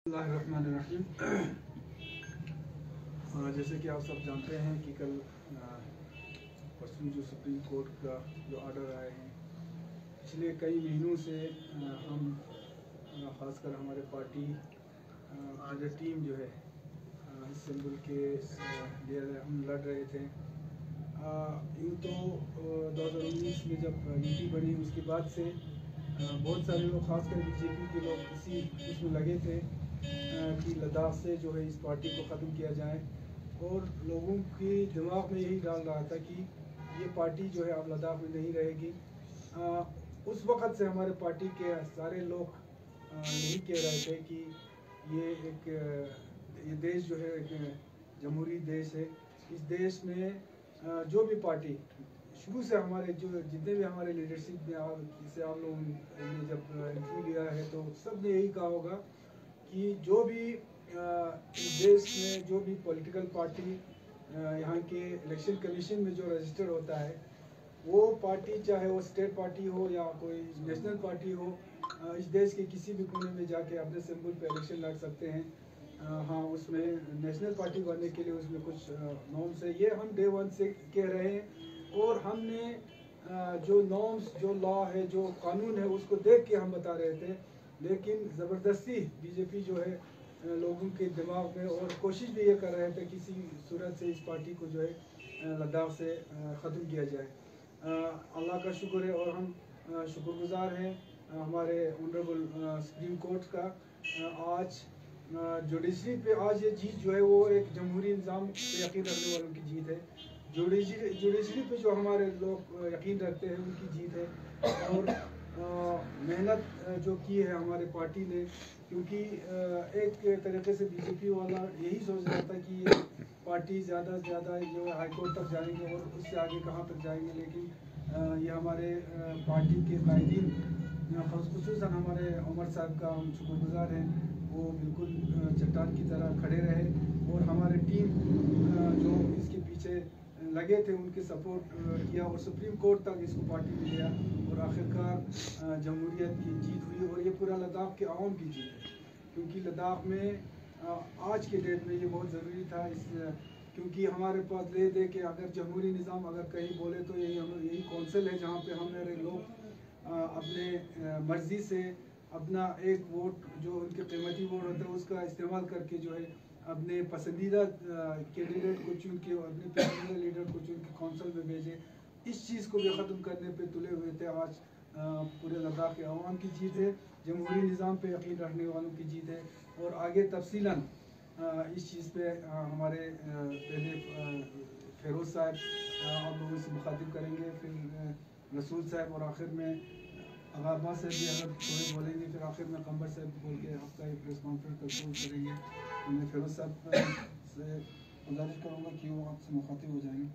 बिस्मिल्लाहिर्रहमानिर्रहीम। जैसे कि आप सब जानते हैं कि कल परसों जो सुप्रीम कोर्ट का जो ऑर्डर आए हैं, पिछले कई महीनों से हम ख़ासकर हमारे पार्टी जो टीम जो है सिंबल के लिए हम लड़ रहे थे। यूँ तो 2019 में जब यूटी बनी उसके बाद से बहुत सारे लोग खासकर बीजेपी के लोग इसी उसमें लगे थे कि लद्दाख से जो है इस पार्टी को ख़त्म किया जाए, और लोगों के दिमाग में यही डाल रहा था कि ये पार्टी जो है अब लद्दाख में नहीं रहेगी। उस वक़्त से हमारे पार्टी के सारे लोग यही कह रहे थे कि ये देश जो है एक जमहूरी देश है। इस देश में जो भी पार्टी शुरू से हमारे जो जितने भी हमारे लीडरशिप में जिसे आप लोगों ने जब इंटरव्यू लिया है तो सब ने यही कहा होगा कि जो भी इस देश में जो भी पॉलिटिकल पार्टी यहाँ के इलेक्शन कमीशन में जो रजिस्टर होता है, वो पार्टी चाहे वो स्टेट पार्टी हो या कोई नेशनल पार्टी हो, इस देश के किसी भी कोने में जाके अपने सिंबल पे इलेक्शन लड़ सकते हैं। हाँ, उसमें नेशनल पार्टी बनने के लिए उसमें कुछ नॉर्म्स है, ये हम डे वन से कह रहे हैं। और हमने जो नॉर्म्स, जो लॉ है, जो कानून है, उसको देख के हम बता रहे थे, लेकिन ज़बरदस्ती बीजेपी जो है लोगों के दिमाग में, और कोशिश भी ये कर रहे थे किसी सूरत से इस पार्टी को जो है लद्दाख से ख़त्म किया जाए। अल्लाह का शुक्र है और हम शुक्रगुजार हैं हमारे ऑनरेबल सुप्रीम कोर्ट का। आज जुडिशरी पे आज ये जीत जो है वो एक जमहूरी निज़ाम पे यकीन रखने वालों की जीत है। जुडिशरी पे जो हमारे लोग यकीन रखते हैं उनकी जीत है। और मेहनत जो की है हमारे पार्टी ने, क्योंकि एक तरीके से बीजेपी वाला यही सोच रहा था कि ये पार्टी ज़्यादा से ज़्यादा जो है हाई कोर्ट तक जाएंगे और उससे आगे कहाँ तक जाएंगे, लेकिन ये हमारे पार्टी के कायदीन ख़ुसूसन हमारे उमर साहब का हम शुक्रगुजार हैं। वो बिल्कुल चट्टान की तरह खड़े रहे और हमारे टीम जो इसके पीछे लगे थे उनके सपोर्ट किया और सुप्रीम कोर्ट तक इसको पार्टी में लिया, और आखिरकार जमहूरियत की जीत हुई। और ये पूरा लद्दाख के आवाम की जीत है, क्योंकि लद्दाख में आज के डेट में ये बहुत ज़रूरी था। क्योंकि हमारे पास ले दे के अगर जमहूरी निज़ाम अगर कहीं बोले तो यही कौंसिल है जहाँ पे हमारे लोग अपने मर्ज़ी से अपना एक वोट जो उनके कीमती वोट होता है उसका इस्तेमाल करके जो है अपने पसंदीदा कैंडिडेट को चुन के, अपने पसंदीदा लीडर को चुन के कौंसिल में भेजे। इस चीज़ को भी ख़त्म करने पे तुले हुए थे। आज पूरे लद्दाख के अवाम की जीत है, जमहूरी निज़ाम पे यकीन रखने वालों की जीत है। और आगे तफसीलन इस चीज़ पे हमारे पहले फेरोज़ साहब आप लोगों से मुखातिब करेंगे, फिर रसूल साहब, और आखिर में अब्बास साहब भी अगर थोड़े बोलेंगे, फिर आखिर में कमर साहब बोल के आपका एक प्रेस कॉन्फ्रेंस करेंगे। तो मैं फेरोज़ साहब से गुजारिश करूँगा कि वो आपसे मुखातिब हो जाएंगे।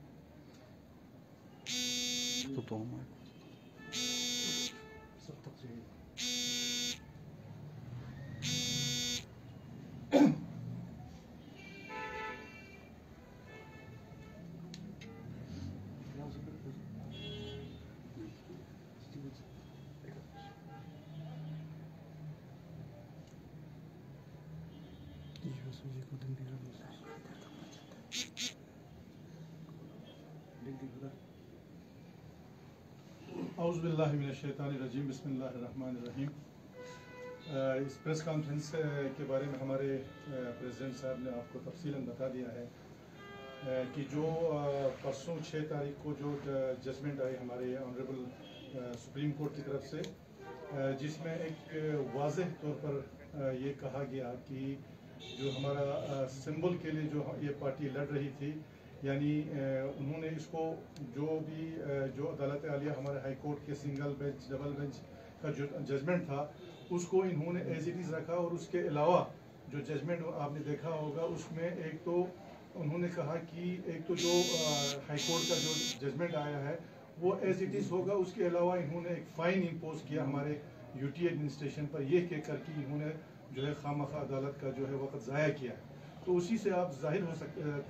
औज़ुबिल्लाहि मिनश्शैतानिर्रजीम, बिस्मिल्लाहिर्रहमानिर्रहीम। इस प्रेस कॉन्फ्रेंस के बारे में हमारे प्रेसिडेंट साहब ने आपको तफसीलन बता दिया है कि जो परसों 6 तारीख को जो जजमेंट आई हमारे ऑनरेबल सुप्रीम कोर्ट की तरफ से, जिसमें एक वाज़ेह तौर पर ये कहा गया कि जो हमारा सिंबल के लिए जो ये पार्टी लड़ रही थी, यानी उन्होंने इसको जो अदालत आलिया हमारे हाई कोर्ट के सिंगल बेंच डबल बेंच का जो जजमेंट था उसको इन्होंने एज इट इज़ रखा। और उसके अलावा जो जजमेंट आपने देखा होगा उसमें एक तो उन्होंने कहा कि एक तो जो हाई कोर्ट का जो जजमेंट आया है वो एज इट इज़ होगा। उसके अलावा इन्होंने एक फ़ाइन इम्पोज किया हमारे यूटी एडमिनिस्ट्रेशन पर, यह कहकर कि इन्होंने जो है खामखा अदालत का जो है वक्त ज़ाया किया। तो उसी से आप जाहिर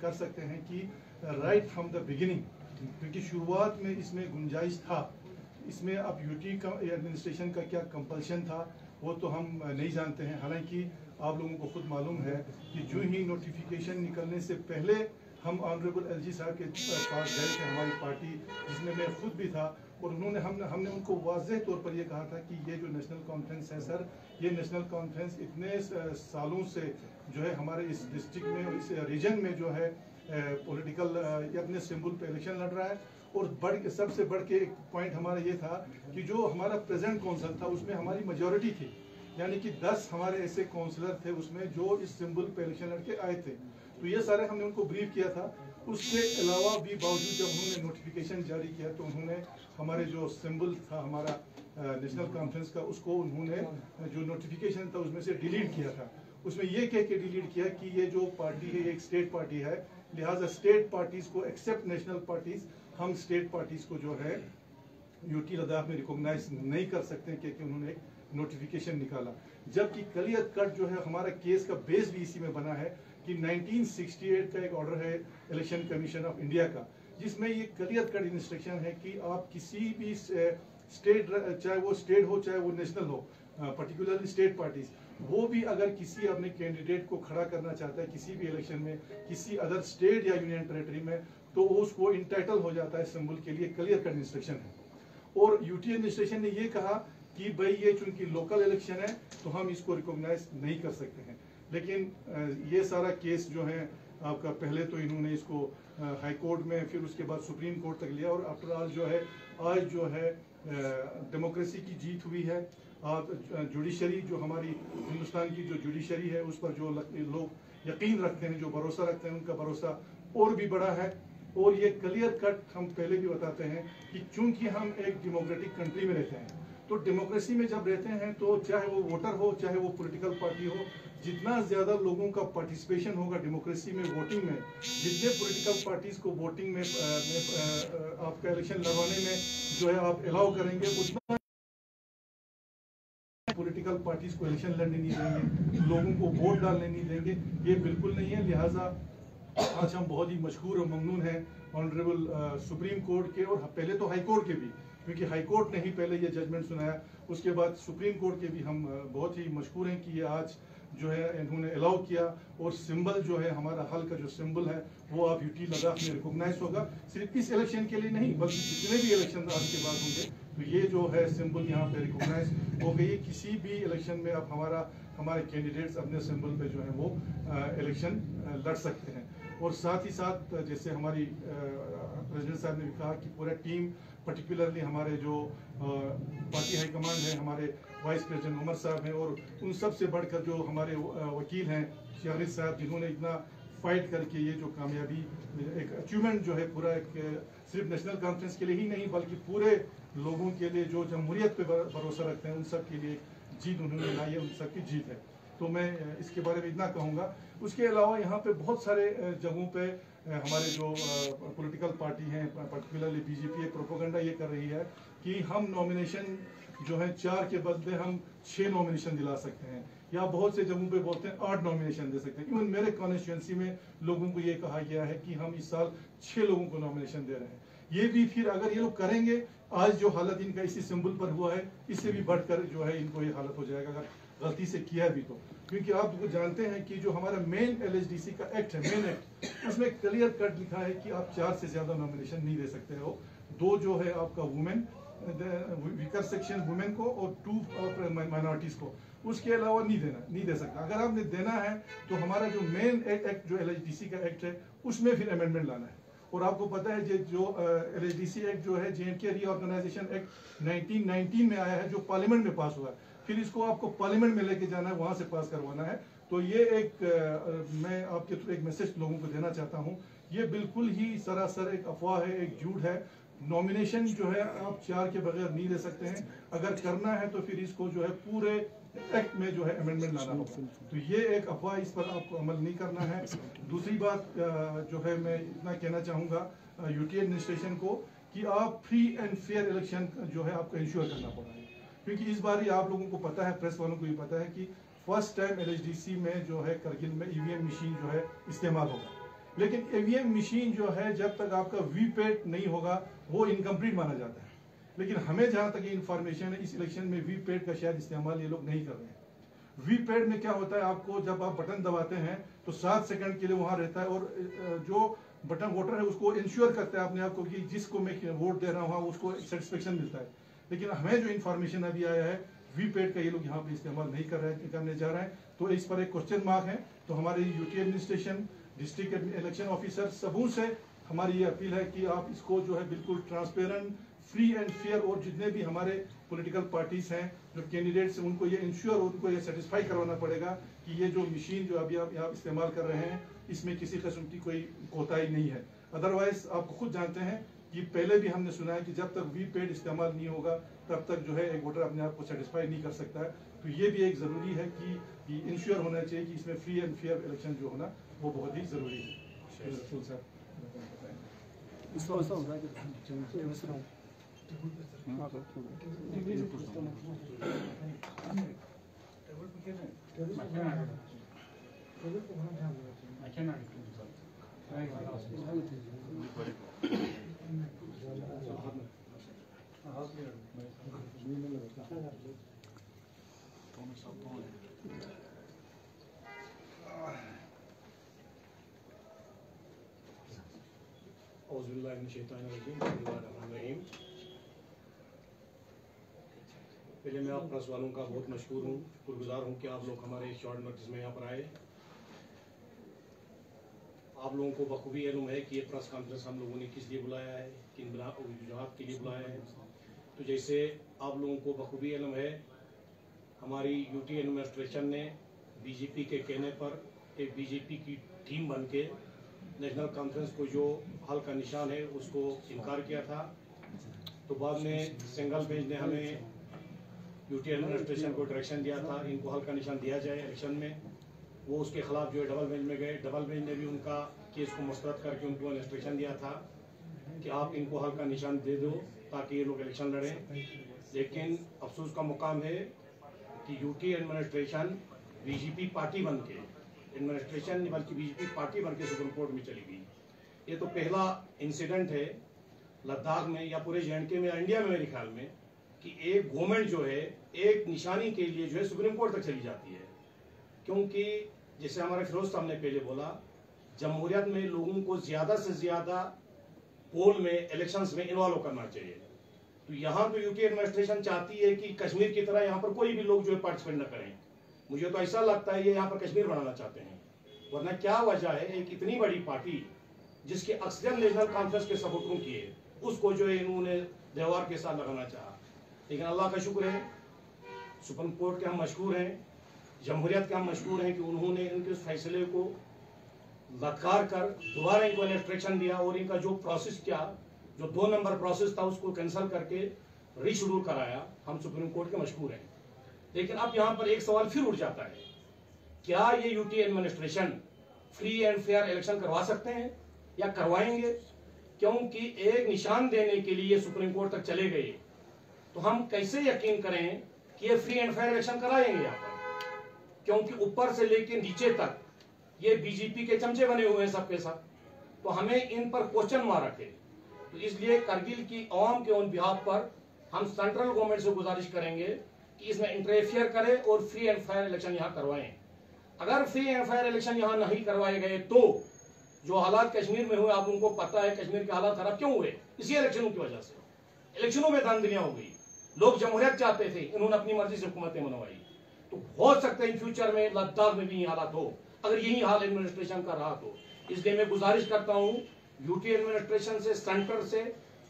कर सकते हैं कि राइट फ्रॉम द बिगिनिंग, क्योंकि शुरुआत में इसमें गुंजाइश था, इसमें अब यूटी का एडमिनिस्ट्रेशन का क्या कंपल्शन था वो तो हम नहीं जानते हैं। हालांकि आप लोगों को खुद मालूम है कि जो ही नोटिफिकेशन निकलने से पहले हम ऑनरेबल एलजी साहब के पास गए थे, हमारी पार्टी जिसमें मैं खुद भी था, और हमने उनको वाज़ेह तौर पर ये कहा था कि ये जो नेशनल कॉन्फ्रेंस है सर, ये नेशनल कॉन्फ्रेंस इतने सालों से जो है हमारे इस डिस्ट्रिक्ट में और इस रीजन में जो है पॉलिटिकल अपने सिंबल पे इलेक्शन लड़ रहा है। और सबसे बढ़ के एक पॉइंट हमारा ये था कि जो हमारा प्रेजेंट काउंसिल था उसमें हमारी मेजॉरिटी थी, यानी कि 10 हमारे ऐसे काउंसलर थे उसमें जो इस सिंबल पे इलेक्शन लड़के आए थे। तो ये सारे हमने उनको ब्रीफ किया था। उसके अलावा भी बावजूद जब उन्होंने नोटिफिकेशन जारी किया तो उन्होंने हमारे जो सिंबल था हमारा नेशनल कॉन्फ्रेंस का, उसको उन्होंने जो नोटिफिकेशन था उसमें से डिलीट किया था। उसमें ये कह के डिलीट किया कि ये जो पार्टी है ये एक स्टेट पार्टी है, लिहाजा स्टेट पार्टीज को एक्सेप्ट नेशनल पार्टीज, हम स्टेट पार्टीज को जो है यूटी लद्दाख में रिकॉग्नाइज नहीं कर सकते, क्योंकि उन्होंने एक नोटिफिकेशन निकाला। जबकि क्लियर कट जो है हमारा केस का बेस भी इसी में बना है कि 1968 का एक ऑर्डर है इलेक्शन कमीशन ऑफ इंडिया का, जिसमें ये क्लियर कट इंस्ट्रक्शन है कि आप किसी भी स्टेट, चाहे वो स्टेट हो चाहे वो नेशनल हो, पर्टिकुलरली स्टेट पार्टीज, वो भी अगर किसी अपने कैंडिडेट को खड़ा करना चाहता है किसी भी इलेक्शन में किसी अदर स्टेट या यूनियन टेरेटरी में, तो उसको इंटाइटल हो जाता है सिंबल के लिए। क्लियर कट इंस्ट्रक्शन है। और यूटी एडमिनिस्ट्रेशन ने ये कहा कि भाई ये चूंकि लोकल इलेक्शन है तो हम इसको रिकॉग्नाइज नहीं कर सकते हैं। लेकिन ये सारा केस जो है आपका, पहले तो इन्होंने इसको हाई कोर्ट में, फिर उसके बाद सुप्रीम कोर्ट तक लिया, और आफ्टर ऑल जो है आज जो है डेमोक्रेसी की जीत हुई है। आप जुडिशरी जो हमारी हिंदुस्तान की जो जुडिशरी है उस पर जो लोग यकीन रखते हैं, जो भरोसा रखते हैं, उनका भरोसा और भी बड़ा है। और ये क्लियर कट हम पहले भी बताते हैं कि चूंकि हम एक डेमोक्रेटिक कंट्री में रहते हैं, तो डेमोक्रेसी में जब रहते हैं तो चाहे वो वोटर हो चाहे वो पॉलिटिकल पार्टी हो, जितना ज्यादा लोगों का पार्टिसिपेशन होगा डेमोक्रेसी में, वोटिंग में, जितने पॉलिटिकल पार्टीज को वोटिंग में आपका इलेक्शन लड़वाने में जो है आप अलाउ करेंगे, उतना पॉलिटिकल पार्टीज को इलेक्शन लड़ने नहीं देंगे, लोगों को वोट डालने नहीं देंगे। ये बिल्कुल नहीं है। लिहाजा आज हम बहुत ही मशहूर और ममनून हैं ऑनरेबल सुप्रीम कोर्ट के, और पहले तो हाई कोर्ट के भी, क्योंकि हाई कोर्ट ने ही पहले ये जजमेंट सुनाया, उसके बाद सुप्रीम कोर्ट के भी हम बहुत ही मशहूर हैं कि ये आज जो है इन्होंने अलाउ किया। और सिंबल जो है हमारा हल का जो सिंबल है वो आप यूटी लद्दाख में रिकॉग्नाइज होगा, सिर्फ इस इलेक्शन के लिए नहीं बल्कि जितने भी इलेक्शन आज के बाद होंगे तो ये जो है सिंबल यहाँ पे रिकॉग्नाइज हो गई। किसी भी इलेक्शन में आप हमारे कैंडिडेट्स अपने सिंबल पे जो है वो इलेक्शन लड़ सकते हैं। और साथ ही साथ जैसे हमारी प्रेसिडेंट साहब ने भी कहा कि पूरा टीम, पर्टिकुलरली हमारे जो पार्टी हाईकमांड है, हमारे वाइस प्रेसिडेंट उमर साहब हैं, और उन सब से बढ़कर जो हमारे वकील हैं शाहिद साहब, जिन्होंने इतना फाइट करके ये जो कामयाबी, एक अचीवमेंट जो है पूरा एक सिर्फ नेशनल कॉन्फ्रेंस के लिए ही नहीं बल्कि पूरे लोगों के लिए जो जमहूरियत पे भरोसा रखते हैं उन सब के लिए जीत उन्होंने लाई है, उन सब की जीत है। तो मैं इसके बारे में इतना कहूँगा। उसके अलावा यहाँ पे बहुत सारे जगहों पे हमारे जो पॉलिटिकल पार्टी हैं, पर्टिकुलरली बीजेपी, एक प्रोपोगंडा ये कर रही है कि हम नॉमिनेशन जो है 4 के बदले हम 6 नॉमिनेशन दिला सकते हैं, या बहुत से जगहों पे बोलते हैं 8 नॉमिनेशन दे सकते हैं। इवन मेरे कॉन्स्टिट्यूएंसी में लोगों को ये कहा गया है कि हम इस साल 6 लोगों को नॉमिनेशन दे रहे हैं। ये भी फिर अगर ये लोग करेंगे, आज जो हालत इनका इसी सिंबल पर हुआ है, इससे भी बढ़कर जो है इनको ये हालत हो जाएगा अगर गलती से किया भी तो। क्योंकि आप जानते हैं कि जो हमारा मेन एलएचडीसी का एक्ट है, मेन एक्ट, उसमें क्लियर कट लिखा है कि आप 4 से ज्यादा नॉमिनेशन नहीं दे सकते हो। 2 जो है आपका वुमेन, वीकर सेक्शन वुमेन को, और 2 माइनॉरिटीज को, उसके अलावा नहीं दे सकता। अगर आपने देना है तो हमारा जो मेन एक्ट जो एलएचडीसी का एक्ट है उसमें फिर अमेंडमेंट लाना है। और आपको पता है जो एलएचडीसी एक्ट जो है जेएंडके रीऑर्गेनाइजेशन एक्ट 1919 में आया है, जो पार्लियामेंट में पास हुआ है, फिर इसको आपको पार्लियामेंट में लेके जाना है, वहां से पास करवाना है। तो ये मैं आपके थ्रू एक मैसेज लोगों को देना चाहता हूँ, ये बिल्कुल ही सरासर एक अफवाह है, एक झूठ है। नॉमिनेशन जो है आप 4 के बगैर नहीं दे सकते हैं। अगर करना है तो फिर इसको जो है पूरे एक्ट में जो है अमेंडमेंट लाना होगा। तो ये एक अफवाह, इस पर आपको अमल नहीं करना है। दूसरी बात जो है मैं इतना कहना चाहूँगा यूटी एडमिनिस्ट्रेशन को कि आप फ्री एंड फेयर इलेक्शन जो है आपको इंश्योर करना पड़ा है, क्योंकि इस बार ही आप लोगों को पता है, प्रेस वालों को भी पता है कि फर्स्ट टाइम एलएचडीसी में जो है करगिल में ईवीएम मशीन जो है इस्तेमाल होगा। लेकिन ईवीएम मशीन जो है जब तक आपका वीपैट नहीं होगा वो इनकम्प्लीट माना जाता है। लेकिन हमें जहां तक ये इन्फॉर्मेशन है, इस इलेक्शन में वीपैट का शायद इस्तेमाल ये लोग नहीं कर रहे हैं। वीपैड में क्या होता है, आपको जब आप बटन दबाते हैं तो 7 सेकंड के लिए वहां रहता है और जो बटन वोटर है उसको इंश्योर करता है अपने आप को कि जिसको मैं वोट दे रहा हूँ उसको सेटिस्फेक्शन मिलता है। लेकिन हमें जो इन्फॉर्मेशन अभी आया है वीपैड का ये लोग यहाँ पे इस्तेमाल नहीं करने जा रहे हैं, तो इस पर एक क्वेश्चन मार्क है। तो हमारी UT administration, district election officer सबों से हमारी ये अपील है कि आप इसको जो है बिल्कुल ट्रांसपेरेंट, फ्री एंड फेयर, और जितने भी हमारे पॉलिटिकल पार्टीज हैं जो कैंडिडेट्स हैं उनको ये इंश्योर, उनको ये सेटिस्फाई करवाना पड़ेगा कि ये जो मशीन जो अभी आप यहाँ इस्तेमाल कर रहे हैं इसमें किसी किस्म की कोई कोताही नहीं है। अदरवाइज आप खुद जानते हैं कि पहले भी हमने सुना है कि जब तक वीपैड इस्तेमाल नहीं होगा तब तक जो है एक वोटर अपने आप को सेटिस्फाई नहीं कर सकता है। तो ये भी एक ज़रूरी है कि इंश्योर होना चाहिए कि इसमें फ्री एंड फेयर इलेक्शन जो होना वो बहुत ही ज़रूरी है। रसूल साहब पहले मैं आप प्रेस वालों का बहुत मशहूर हूँ, शुक्रगुजार हूँ कि आप लोग हमारे शॉर्ट नोटिस में यहाँ पर आए। आप लोगों को बखूबी इल्म है कि ये प्रेस कॉन्फ्रेंस हम लोगों ने किस लिए बुलाया है, किन वजूहात के लिए बुलाया है। तो जैसे आप लोगों को बखूबी इल्म है, हमारी यूटी एडमिनिस्ट्रेशन ने बीजेपी के कहने पर एक बीजेपी की टीम बन के नेशनल कॉन्फ्रेंस को जो हल का निशान है उसको इनकार किया था। तो बाद में सिंगल बेंच ने हमें यूटी एडमिनिस्ट्रेशन को डायरेक्शन दिया था इनको हल का निशान दिया जाए इलेक्शन में। वो उसके खिलाफ जो है डबल बेंच में गए, डबल बेंच ने भी उनका केस को मुस्तरद करके उनको इंस्ट्रक्शन दिया था कि आप इनको हल का निशान दे दो ताकि ये लोग इलेक्शन लड़ें। लेकिन अफसोस का मुकाम है कि यूटी एडमिनिस्ट्रेशन बीजेपी पार्टी बन के, एडमिनिस्ट्रेशन नहीं बल्कि बीजेपी पार्टी बन के सुप्रीम कोर्ट में चली गई। ये तो पहला इंसिडेंट है लद्दाख में या पूरे JNK में या इंडिया में मेरे ख्याल में कि एक गवर्नमेंट जो है एक निशानी के लिए जो है सुप्रीम कोर्ट तक चली जाती है। क्योंकि जैसे हमारे फिरोज साहब ने पहले बोला, जमहूरियत में लोगों को ज्यादा से ज्यादा पोल में, इलेक्शंस में इन्वॉल्व करना चाहिए। तो यहाँ तो यूटी एडमिनिस्ट्रेशन चाहती है कि कश्मीर की तरह यहाँ पर कोई भी लोग जो है पार्टिसिपेट न करें। मुझे तो ऐसा लगता है ये यहाँ पर कश्मीर बनाना चाहते हैं, वरना क्या वजह है एक इतनी बड़ी पार्टी जिसके अक्सर नेशनल कॉन्फ्रेंस के सपोर्टरों की है उसको जो है इन्होंने देवार के साथ लगाना चाहा। लेकिन अल्लाह का शुक्र है सुप्रीम कोर्ट के हम मशहूर हैं, जमहूरियत के हम मशहूर हैं कि उन्होंने इनके उस फैसले को लटकार कर दोबारा इनको इंस्ट्रक्शन दिया और इनका जो प्रोसेस किया, जो 2 नंबर प्रोसेस था उसको कैंसिल करके रीशेड्यूल कराया। हम सुप्रीम कोर्ट के मशहूर हैं। लेकिन अब यहाँ पर एक सवाल फिर उठ जाता है, क्या ये UT administration free and fair election करवा सकते हैं या करवाएंगे? क्योंकि एक निशान देने के लिए सुप्रीम कोर्ट तक चले गए, तो हम कैसे यकीन करें कि ये फ्री एंड फेयर इलेक्शन कराएंगे यहाँ पर? क्योंकि ऊपर से लेकर नीचे तक ये बीजेपी के चमचे बने हुए हैं सबके सब। तो हमें इन पर क्वेश्चन मार्क है। तो इसलिए करगिल की आवाम के ऑन बिहाफ पर हम सेंट्रल गवर्नमेंट से गुजारिश करेंगे कि इसमें इंटरफेयर करे और फ्री एंड फेयर इलेक्शन यहाँ करवाएं। अगर फ्री एंड फेयर इलेक्शन यहाँ नहीं करवाए गए तो जो हालात कश्मीर में हुए, आप उनको पता है कश्मीर के हालात खराब क्यों हुए, इसी इलेक्शनों की वजह से। इलेक्शनों में धांधलियां हो गई, लोग जमहूरियत चाहते थे, इन्होंने अपनी मर्जी से हुकूमतें मनवाई। तो हो सकता है इन फ्यूचर में लद्दाख में भी यही हालात हो, अगर यही हाल एडमिनिस्ट्रेशन का रहा तो। इसलिए मैं गुजारिश करता हूँ यूटी एडमिनिस्ट्रेशन से, सेंटर से,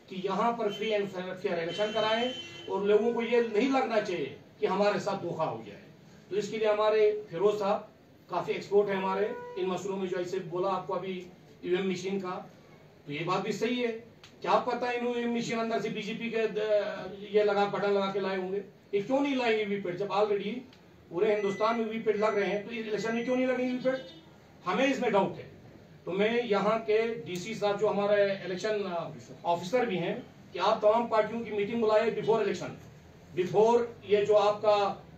कि यहाँ पर फ्री एंड फेयर इलेक्शन कराएं और लोगों को ये नहीं लगना चाहिए कि हमारे साथ धोखा हो गया है। तो इसके लिए हमारे फिरोज साहब काफी एक्सपर्ट है हमारे इन मसलों में, जो ऐसे बोला आपको अभी ईवीएम मशीन का, तो ये बात भी सही है। क्या पता इन्होंने मशीन अंदर से बीजेपी के ये लगा बटन लगा के लाए होंगे। ये क्यों नहीं लाएंगे वीपैट? जब ऑलरेडी पूरे हिंदुस्तान में वीपैट लग रहे हैं तो इस इलेक्शन में क्यों नहीं लगेंगे वीपैट? हमें इसमें डाउट है। तो मैं यहाँ के डीसी साहब जो हमारे इलेक्शन ऑफिसर भी हैं कि आप तमाम पार्टियों की मीटिंग बुलाए बिफोर इलेक्शन, बिफोर ये जो आपका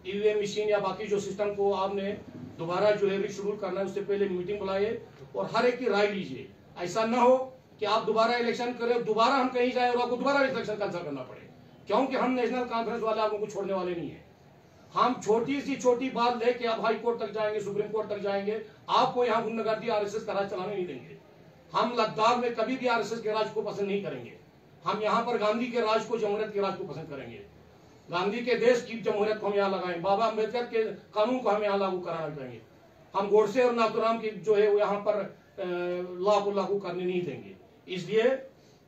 ईवीएम मशीन या बाकी जो सिस्टम को आपने दोबारा जो है रिशेड्यूल करना है उससे पहले मीटिंग बुलाइए और हर एक की राय लीजिए। ऐसा ना हो कि आप दोबारा इलेक्शन करें, दोबारा हम कहीं जाए और आपको दोबारा इलेक्शन कैंसिल करना पड़े, क्योंकि हम नेशनल कॉन्फ्रेंस वाले आपको छोड़ने वाले नहीं है। हम छोटी सी छोटी बात लेके अब हाई कोर्ट तक जाएंगे, सुप्रीम कोर्ट तक जाएंगे, आपको यहाँ गुंडागर्दी आरएसएस का राज चलाने नहीं देंगे। हम लद्दाख में कभी भी आरएसएस के राज को पसंद नहीं करेंगे। हम यहाँ पर गांधी के राज को, जमहूरियत के राज को पसंद करेंगे। गांधी के देश की जमहूरियत को हम यहाँ लगाएंगे, बाबा अम्बेडकर के कानून को हम यहाँ लागू कराना चाहेंगे। हम गोडसे और नाथुराम की जो है वो यहाँ पर लॉ को लागू करने नहीं देंगे। इसलिए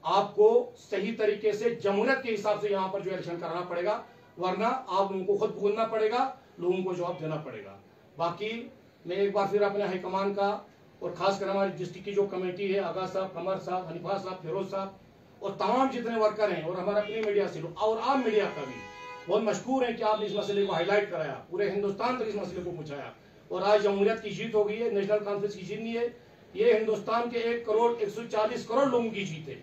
आपको सही तरीके से जमहूरियत के हिसाब से यहाँ पर जो इलेक्शन कराना पड़ेगा, वरना आप लोगों को खुद भुगतना पड़ेगा, लोगों को जवाब देना पड़ेगा। बाकी मैं एक बार फिर अपने हाईकमान का और खासकर हमारी डिस्ट्रिक्ट की जो कमेटी है, आगा साहब, कमर साहब, हनीफा साहब, फिरोज साहब और तमाम जितने वर्कर हैं और हमारा अपनी मीडिया से और आम मीडिया का भी बहुत मशहूर है कि आपने इस मसले को हाईलाइट कराया, पूरे हिंदुस्तान तक इस मसले को पहुंचाया और आज जमहूरियत की जीत हो गई है, नेशनल कॉन्फ्रेंस की जीत नहीं है, ये हिंदुस्तान के 1,140 करोड़ लोगों की जीत है।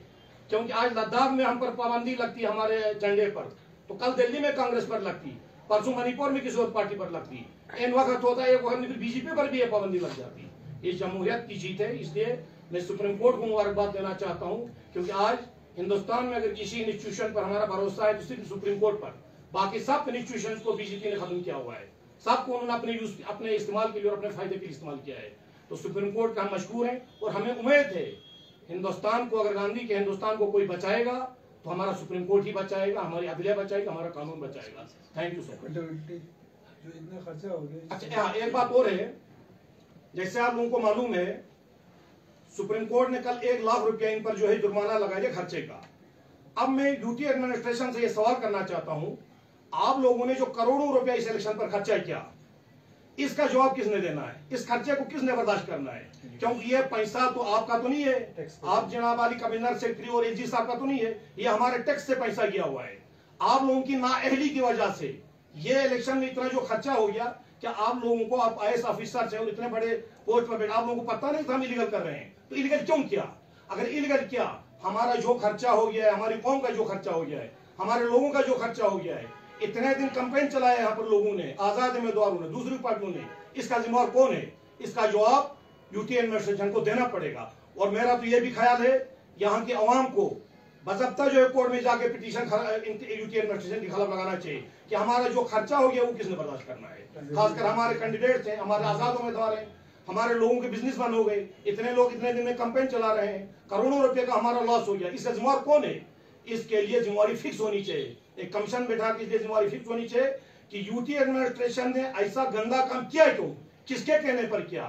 क्योंकि आज लद्दाख में हम पर पाबंदी लगती है हमारे झंडे पर, तो कल दिल्ली में कांग्रेस पर लगती, परसों मणिपुर में किसी और पार्टी पर लगती, इन वक्त होता है एक वक्त फिर बीजेपी पर भी ये पाबंदी लग जाती। ये जमहूरियत की जीत है। इसलिए मैं सुप्रीम कोर्ट को मुबारकबाद देना चाहता हूँ, क्योंकि आज हिंदुस्तान में अगर किसी इंस्टीट्यूशन पर हमारा भरोसा है तो सिर्फ सुप्रीम कोर्ट पर, बाकी सब इंस्टीट्यूशन को बीजेपी ने खत्म किया हुआ है, सबको उन्होंने अपने इस्तेमाल के लिए और अपने फायदे के लिए इस्तेमाल किया है। तो सुप्रीम कोर्ट का हम मशहूर हैं और हमें उम्मीद है हिंदुस्तान को, अगर गांधी के हिंदुस्तान को कोई बचाएगा तो हमारा सुप्रीम कोर्ट ही बचाएगा, हमारी अदलिया बचाएगा, हमारा कानून बचाएगा। Thank you sir. जो इतना खर्चा हो गया। अच्छा, एक बात और है, जैसे आप लोगों को मालूम है सुप्रीम कोर्ट ने कल 1 लाख रुपया इन पर जो है जुर्माना लगाया खर्चे का। अब मैं यूटी एडमिनिस्ट्रेशन से ये सवाल करना चाहता हूं, आप लोगों ने जो करोड़ों रुपया इस इलेक्शन पर खर्चा किया, इसका जवाब किसने देना है? इस खर्चे को किसने बर्दाश्त करना है? क्योंकि ये पैसा तो आपका तो नहीं है, आप जनाब वाली कमिश्नर सेक्रेटरी और एजी साहब का तो नहीं है, ये हमारे टैक्स से पैसा गया हुआ है। आप लोगों की नाअहली की वजह से ये इलेक्शन में इतना जो खर्चा हो गया, क्या आप लोगों को, आप आईएएस ऑफिसर हैं और इतने बड़े पोस्ट पर बैठे, आप लोगों को पता नहीं था हम इलीगल कर रहे हैं? तो इलीगल क्यों किया? अगर इलीगल किया, हमारा जो खर्चा हो गया है, हमारी कौम का जो खर्चा हो गया है, हमारे लोगों का जो खर्चा हो गया है, इतने दिन कैंपेन चलाया यहाँ पर लोगों ने, आजाद उम्मीदवारों ने, दूसरी पार्टियों ने, इसका जिम्मेवार कौन है? इसका जवाब यूटी एडमिनिस्ट्रेशन को देना पड़ेगा। और मेरा तो ये भी ख्याल है यहाँ के अवाम को बज़ाब्ता जो है कोर्ट में जाके पिटीशन यूटी एडमिनिस्ट्रेशन के खिलाफ लगाना चाहिए कि हमारा जो खर्चा हो गया वो किसने बर्दाश्त करना है। खासकर हमारे कैंडिडेट थे, हमारे आजाद उम्मीदवार हैं, हमारे लोगों के बिजनेस बंद हो गए, इतने लोग इतने दिन में कैंपेन चला रहे हैं, करोड़ों रुपए का हमारा लॉस हो गया, इसका जिम्मेवार कौन है? इसके लिए जिम्मेवारी फिक्स होनी चाहिए, एक कमीशन बैठा के इसलिए जिम्मेवारी फिक्स होनी चाहिए कि यूटी एडमिनिस्ट्रेशन ने ऐसा गंदा काम किया क्यों, किसके कहने पर किया,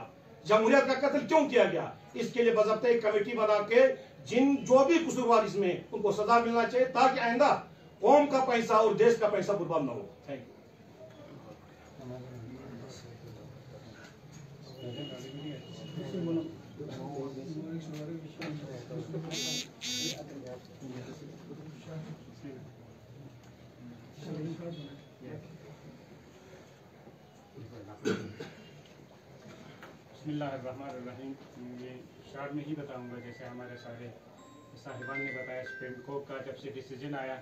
जमहूरियत का कत्ल क्यों किया गया, इसके लिए बज़ाब्ता एक कमेटी बना के जो भी कसूरवार इसमें उनको सजा मिलना चाहिए, ताकि आइंदा कौम का पैसा और देश का पैसा बर्बाद न हो। Thank you. बिस्मिल्लाहिर्रहमानिर्रहीम। ये शॉर्ट में ही बताऊंगा, जैसे हमारे सारे साहिबान ने बताया, सुप्रीम कोर्ट का जब से डिसीजन आया,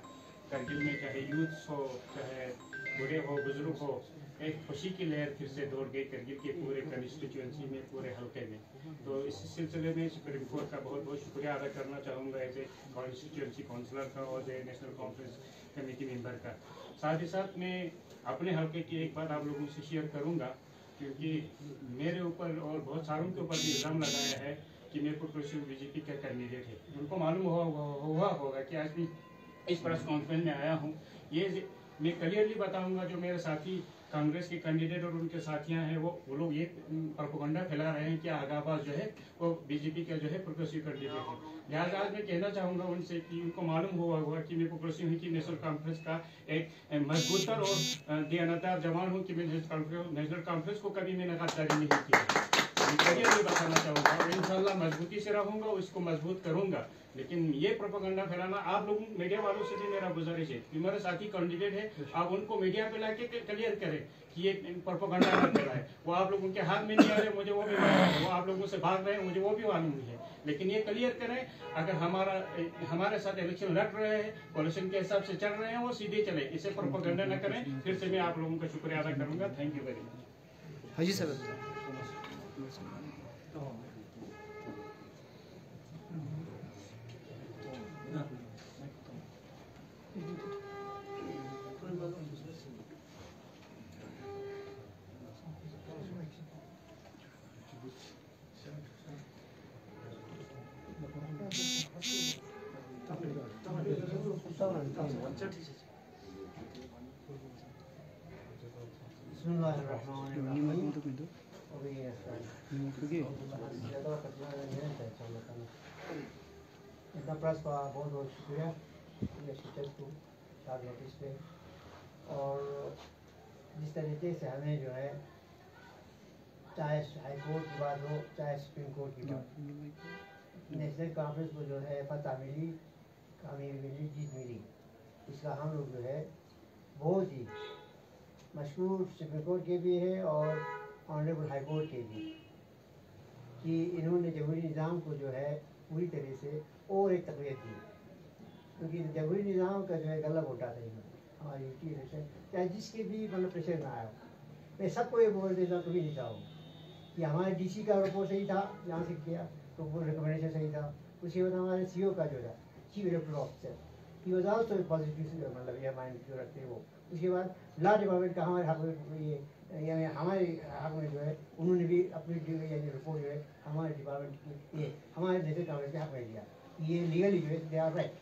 करगिल में चाहे यूथ्स हो, चाहे बूढ़े हो, बुजुर्ग हो, एक खुशी की लहर फिर से दौड़ गई करगिल के पूरे कंस्टिट्यूएंसी में, पूरे हल्के में। तो इस सिलसिले में सुप्रीम कोर्ट का बहुत बहुत शुक्रिया अदा करना चाहूँगा एज ए कॉन्स्टिट्यूएंसी काउंसलर का और नेशनल कॉन्फ्रेंस कमेटी मेंबर का। साथ ही साथ मैं अपने हल्के की एक बात आप लोगों से शेयर करूँगा, क्योंकि मेरे ऊपर और बहुत सारों के ऊपर भी इल्ज़ाम लगाया है कि मैं प्रोग्रेसिव बीजेपी का कैंडिडेट है। उनको मालूम हुआ होगा कि आज मैं इस प्रेस कॉन्फ्रेंस में आया हूँ, ये मैं क्लियरली बताऊंगा, जो मेरे साथी कांग्रेस के कैंडिडेट और उनके साथियां हैं वो लोग ये प्रोपेगेंडा फैला रहे हैं कि आगाबाज जो है वो बीजेपी का जो है प्रोग्रेसिव कैंडिडेट है। लिहाजा आज मैं कहना चाहूँगा उनसे कि उनको मालूम हुआ होगा कि मैं प्रोग्रेसिव की नेशनल कॉन्फ्रेंस का एक मजबूतर और दयानतदार जवान हूँ कि मैं नेशनल कॉन्फ्रेंस को कभी मैंने गद्दारी नहीं की। ये बताना चाहूँगा और इंशाल्लाह मजबूती से रहूँगा, उसको मजबूत करूँगा। लेकिन ये प्रोपेगेंडा फैलाना, आप लोग मीडिया वालों से भी मेरा गुजारिश है कि मेरे साथी कैंडिडेट है, आप उनको मीडिया पे लाके क्लियर करें कि ये प्रोपेगेंडा न फैलाए। वो आप लोगों के हाथ में नहीं आ रहे, मुझे वो भी मालूम है, वो आप लोगों से भाग रहे हैं, मुझे वो भी मालूम है, लेकिन ये क्लियर करें अगर हमारे साथ इलेक्शन लड़ रहे हैं, पॉलिटिशन के हिसाब से चल रहे हैं, वो सीधे चले, इसे प्रोपेगेंडा न करें। फिर से मैं आप लोगों का शुक्रिया अदा करूँगा। Thank you very much. Haji sir, इतना प्रेस का बहुत बहुत शुक्रिया ये शिक्षक को शार्ट नोटिस पे, और जिस तरीके से हमें जो है चाहे हाई कोर्ट की बात हो चाहे सुप्रीम कोर्ट की बात, नेशनल कॉन्फ्रेंस को जो है फतह मिली, कामयाबी मिली, जीत मिली, इसका हम लोग जो है बहुत ही मशहूर सुप्रीम कोर्ट के भी है और ऑनरेबल हाई कोर्ट के भी, कि इन्होंने जमहूरी निज़ाम को जो है पूरी तरह से और एक तक़वियत दी, क्योंकि जमहूरी निज़ाम का जो है गला घोटा था इन्होंने हमारी यूटी इलेक्शन, चाहे जिसके भी मतलब प्रेशर ना आया। मैं सबको ये बोल देता कभी नहीं चाहूँगा कि हमारे डीसी का रिपोर्ट सही था, जहाँ से किया तो वो रिकमेंडेशन सही था। उसके बाद हमारे सीओ का जो था chief electoral officer, he was also positive, मतलब ये माइंड जो रखते हैं वो। उसके बाद लॉ डिपार्टमेंट का हमारे हक में ये हमारे हक में जो है उन्होंने भी अपनी यानी रिपोर्ट जो है हमारे डिपार्टमेंट की ये हमारे नेशनल कांग्रेस के हक में दिया, ये लीगली जो है दे आर राइट।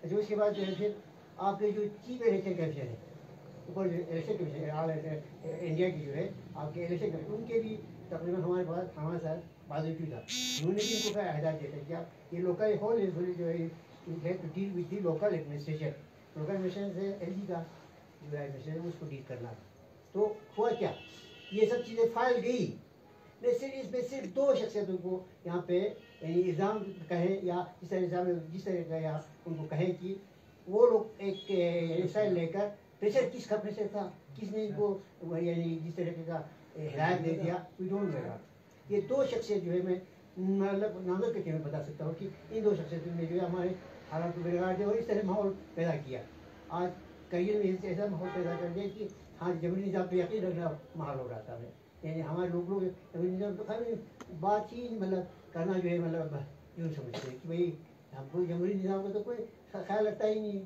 अच्छा, उसके बाद जो है फिर आपके जो चीफ इलेक्शन कमीशन है, ऊपर जो इलेक्शन कमीशन ऑल इंडिया की जो है आपके इलेक्शन कमीशन, उनके भी तकरीबन हमारे साथ पॉजिटिव था। उन्होंने भी इनको क्या हिदायत देता कि आप ये लोकल होल जो है to deal with the local administration, local administration से एलजी का जो है एडमिनिस्ट्रेशन उसको डील करना। तो हुआ क्या, ये सब चीज़ें फाइल गई, इसमें सिर्फ दो शख्सियतों को यहाँ पे इल्ज़ाम कहें या जिस तरह का या उनको कहें कि वो लोग एक साइड लेकर प्रेशर, किसका प्रेशर था, किसने इनको यानी जिस तरह का हिदायत दे दिया, वी डोंट नो। ये दो शख्सियत जो है मैं मतलब नामजद करके मैं बता सकता हूँ कि इन दो शख्सियतों ने जो है हमारे हालात को बिगाड़ दिया और इस तरह माहौल पैदा किया। आज करियर में ऐसा माहौल पैदा कर दिया कि हाँ जमहूरी निज़ाम पे यकीन रखना माहौल हो रहा था हमें, यानी हमारे लोग जमहूरी निज़ाम तो खाली बात ही मतलब करना जो है मतलब यूँ समझते हैं कि भाई हमको जमहूरी निज़ाम का तो कोई ख्याल रखता ही नहीं है,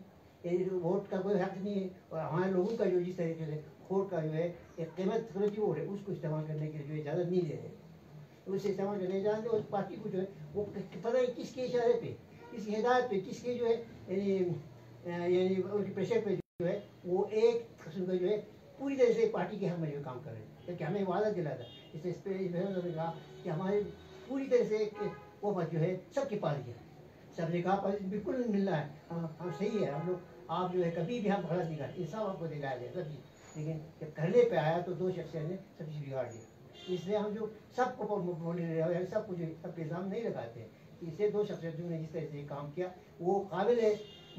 यानी वोट का कोई हक नहीं है। और हमारे लोगों का जो जिस तरीके से वोट का जो है एक कीमत वोट है उसको इस्तेमाल करने के लिए जो इजाज़त नहीं दे रहे, उसे इस्तेमाल करने जानते उस पार्टी को जो है वो पता है किसके इशारे पे, किसकी हिदायत पे, किसके जो है यानी उनके प्रेशर पे जो है वो एक किस्म का जो है पूरी तरह से पार्टी के हम जो काम कर रहे हैं, क्योंकि हमें वादा दिला था इस कहा कि हमारे पूरी तरह से वो बात जो है सबके पास गया, सबने कहा पास बिल्कुल नहीं मिल रहा है, हम सही है, हम लोग आप जो है कभी भी हम गलत नहीं करते, इंसाफ आपको दिलाया गया सब चीज़। लेकिन जब करने पे आया तो दो शख्सियत ने सब चीज़ बिगाड़ दिया। इसलिए हम जो सबको सबको जो सबके इल्ज़ाम नहीं लगाते हैं, इससे दो शख्सियतों ने जिस तरह से काम किया वो काबिल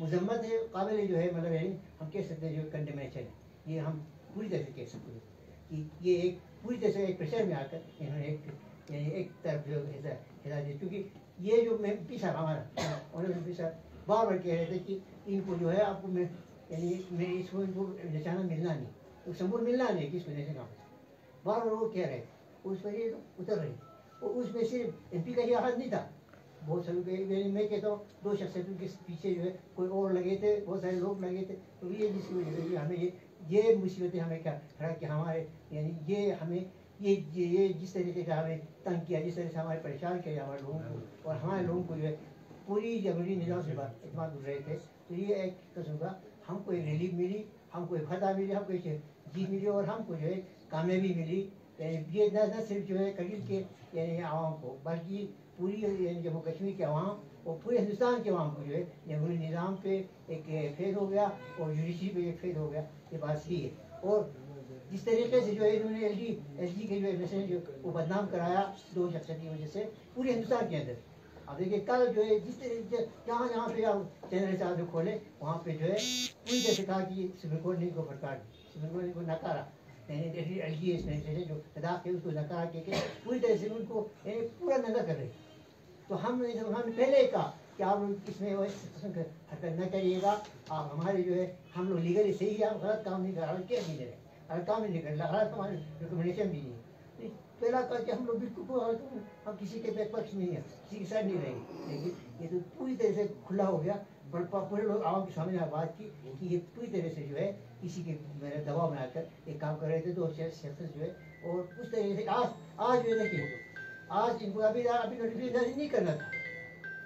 मजम्मत है, काबिल जो है मतलब यानी हम कह सकते हैं जो कंडेमेशन है, ये हम पूरी तरह से कह सकते हैं कि ये एक पूरी तरह से एक प्रेशर में आकर इन्होंने एक तरफ जो हिदायत दी। क्योंकि ये जो एमपी साहब हमारा उन्होंने एमपी साहब बार बार कह रहे थे कि इनको जो है आपको मैं यानी मेरी इसको इनको निशाना मिलना नहीं, तो सबूत मिलना नहीं किसको निशाना, बार बार वो कह रहे उस पर ये उतर रही, और उसमें सिर्फ एमपी का ही हाथ नहीं था, बहुत सारे मैं कहता हूँ दो शख्सियतों के पीछे जो है कोई और लगे थे, बहुत सारे लोग लगे थे। तो ये जिसकी वजह से हमें ये मुसीबतें हमें क्या खड़ा कि हमारे यानी ये हमें ये जिस तरीके का हमें तंग किया, जिस तरह से हमारे परेशान किया हमारे लोगों को, और हमारे लोगों को जो है पूरी जमहूरी निज़ाम से इतना दूर रहे थे। तो ये एक किस्म का हमको एक रिलीफ मिली, हमको एक फतह मिली, हमको एक जीत मिली और हमको जो है कामयाबी मिली। ये न सिर्फ जो है करगिल के यानी आवाम को बल्कि पूरी यानी जम्मू कश्मीर के आवाम और पूरे हिंदुस्तान के आवाम को जो है जमहूरी निज़ाम पे एक फेल हो गया और जुडिशरी पे एक फेल हो गया, ये बात सही है। और जिस तरीके से जो है इन्होंने एलजी के जो है जो वो बदनाम कराया दो शख्सियत की वजह से पूरे हिंदुस्तान के अंदर। अब देखिए कल जो है जिस तरीके जहाँ जहाँ पे आप चैनल से आप खोले वहाँ पे जो है पूरी तरह से कहा कि सुप्रीम कोर्ट ने इनको फटकार दी, सुप्रीम कोर्ट ने इनको नकारा, एलजी इसमें जो सदाक है उसको नकारा के पूरी तरह से उनको पूरा नंगा कर रही। तो हमने पहले ही कहा कि आप इसमें हरकत न करिएगा, आप हमारे जो है हम लोग लीगली सही है, हम गलत काम नहीं कर रहे, क्या नहीं दे रहे, गलत काम नहीं कर रहे, गलत हमारी रिकमेंडेशन भी नहीं है। पहला कहा कि हम लोग बिल्कुल हम किसी के पक्ष नहीं है, किसी के साथ नहीं रहेंगे। लेकिन ये तो पूरी तरह से खुला हो गया, पूरे लोग आवाम के सामने बात की कि ये पूरी तरह से जो है किसी के मेरे दबाव में आकर एक काम कर रहे थे दो शख्स जो है। और उस तरीके से आज जो है देखिए आज इनको अभी नोटिफिकेशन जारी नहीं करना था,